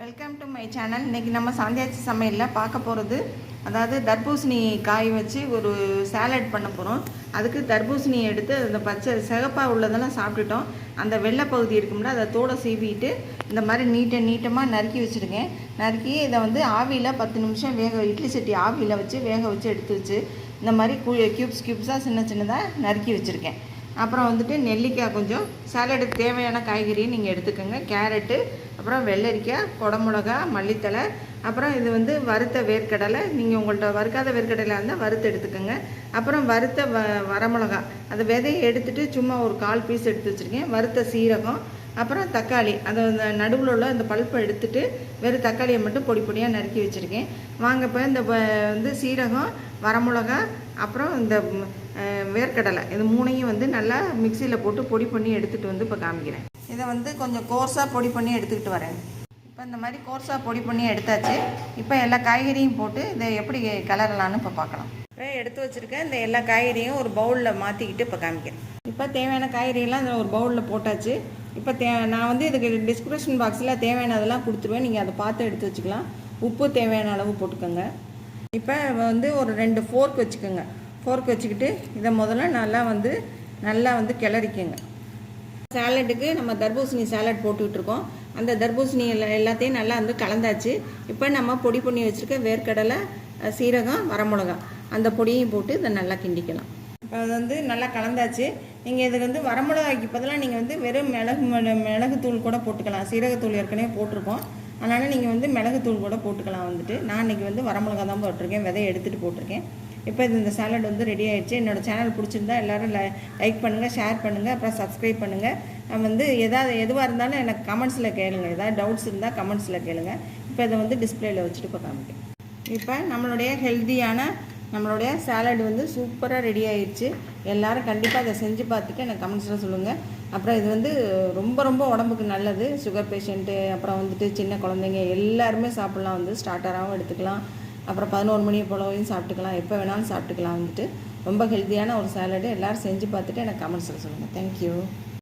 Welcome to my channel. இன்றைக்கி நம்ம சாந்தியாச்சி சமையலில் பார்க்க போகிறது, அதாவது தர்பூசணி காய் வச்சு ஒரு சாலட் பண்ண போகிறோம். அதுக்கு தர்பூசணி எடுத்து அந்த பச்சை சிகப்பாக உள்ளதெல்லாம் சாப்பிட்டுட்டோம். அந்த வெள்ளை பகுதி இருக்கும்ல, அதை தோலை சீவிட்டு இந்த மாதிரி நீட்டமாக நறுக்கி வச்சுருக்கேன். நறுக்கி இதை வந்து ஆவியில் 10 நிமிஷம் இட்லி சட்டி ஆவியில் வச்சு வேக வச்சு எடுத்து வச்சு இந்த மாதிரி க்யூப்ஸாக சின்னதாக நறுக்கி வச்சுருக்கேன். அப்புறம் வந்துட்டு நெல்லிக்காய், கொஞ்சம் சாலடுக்கு தேவையான காய்கறியை நீங்கள் எடுத்துக்கோங்க. கேரட்டு, அப்புறம் வெள்ளரிக்காய், குடமிளகா, மல்லித்தலை, அப்புறம் இது வந்து வறுத்த வேர்க்கடலை. நீங்கள் உங்கள்கிட்ட வறுக்காத வேர்க்கடலை இருந்தால் வறுத்து எடுத்துக்கோங்க. அப்புறம் வறுத்த வரமிளகா, அந்த விதையை எடுத்துகிட்டு சும்மா ஒரு 1/4 பீஸ் எடுத்து வச்சுருக்கேன். வறுத்த சீரகம், அப்புறம் தக்காளி, அதை நடுவில் உள்ள அந்த பல்ப்பை எடுத்துகிட்டு வெறும் தக்காளியை மட்டும் பொடியாக நறுக்கி வச்சுருக்கேன். வாங்க இப்போ இந்த வந்து சீரகம், வரமிளகா, அப்புறம் இந்த வேர்க்கடலை, இது 3ஐயும் வந்து நல்லா மிக்சியில் போட்டு பொடி பண்ணி எடுத்துகிட்டு வந்து இப்போ காமிக்கிறேன். இதை வந்து கொஞ்சம் கோர்ஸாக பொடி பண்ணி எடுத்துக்கிட்டு வரேன். இப்போ இந்த மாதிரி கோர்ஸாக பொடி பண்ணி எடுத்தாச்சு. இப்போ எல்லா காய்கறியும் போட்டு இதை எப்படி கிளறலான்னு இப்போ பார்க்கலாம். இப்போ எடுத்து வச்சுருக்கேன். இந்த எல்லா காய்கறியும் ஒரு பவுலில் மாற்றிக்கிட்டு இப்போ காமிக்கிறேன். இப்போ தேவையான காய்கறியெல்லாம் இந்த ஒரு பவுலில் போட்டாச்சு. இப்போ நான் வந்து இதுக்கு டிஸ்கிரிப்ஷன் பாக்ஸில் தேவையானதெல்லாம் கொடுத்துருவேன், நீங்கள் அதை பார்த்து எடுத்து வச்சுக்கலாம். உப்பு தேவையான அளவு போட்டுக்கோங்க. இப்போ வந்து ஒரு 2 ஃபோர்க் வச்சுக்கோங்க. ஃபோர்க் வச்சுக்கிட்டு இதை முதல்ல நல்லா வந்து கிளறிக்கோங்க. சாலட்டுக்கு நம்ம தர்பூசணி சாலட் போட்டுக்கிட்டுருக்கோம். அந்த தர்பூசணி எல்லாத்தையும் நல்லா வந்து கலந்தாச்சு. இப்போ நம்ம பொடி பண்ணி வச்சுருக்க வேர்க்கடலை, சீரகம், வரமிளகா, அந்த பொடியையும் போட்டு இதை நல்லா கிண்டிக்கலாம். இப்போ அது வந்து நல்லா கலந்தாச்சு. நீங்கள் இதுக்கு வந்து வரமிளகாய்க்கு பதிலாக நீங்கள் வந்து வெறும் மிளகுத்தூள் கூட போட்டுக்கலாம். சீரகத்தூள் ஏற்கனவே போட்டிருக்கோம், அதனால் நீங்கள் வந்து மிளகுத்தூள் கூட போட்டுக்கலாம். வந்துட்டு நான் இன்றைக்கி வந்து வரமிளகா தான் போட்டிருக்கேன், விதையை எடுத்துகிட்டு போட்டிருக்கேன். இப்போ இந்த சாலட் வந்து ரெடி ஆகிடுச்சு. என்னோடய சேனல் பிடிச்சிருந்தா எல்லோரும் லைக் பண்ணுங்கள், ஷேர் பண்ணுங்கள், அப்புறம் சப்ஸ்கிரைப் பண்ணுங்கள். வந்து எதுவாக இருந்தாலும் எனக்கு கமெண்ட்ஸில் கேளுங்க. ஏதாவது டவுட்ஸ் இருந்தால் கமெண்ட்ஸில் கேளுங்க. இப்போ இதை வந்து டிஸ்பிளேயில் வச்சுட்டு இப்போ காமிக்கிறேன். இப்போ நம்மளுடைய ஹெல்த்தியான நம்மளுடைய சாலட் வந்து சூப்பராக ரெடி ஆகிடுச்சு. எல்லோரும் கண்டிப்பாக அதை செஞ்சு பார்த்துட்டு எனக்கு கமெண்ட்ஸில் சொல்லுங்கள். அப்புறம் இது வந்து ரொம்ப உடம்புக்கு நல்லது. சுகர் பேஷண்ட்டு, அப்புறம் வந்துட்டு சின்ன குழந்தைங்க எல்லாருமே சாப்பிட்லாம். வந்து ஸ்டார்டராகவும் எடுத்துக்கலாம். அப்புறம் 11 மணி போலவையும் சாப்பிட்டுக்கலாம். எப்போ வேணாலும் சாப்பிட்டுக்கலாம். வந்துட்டு ரொம்ப ஹெல்த்தியான ஒரு சாலடு. எல்லோரும் செஞ்சு பார்த்துட்டு எனக்கு கமெண்ட்ஸில் சொல்லுங்கள். தேங்க்யூ.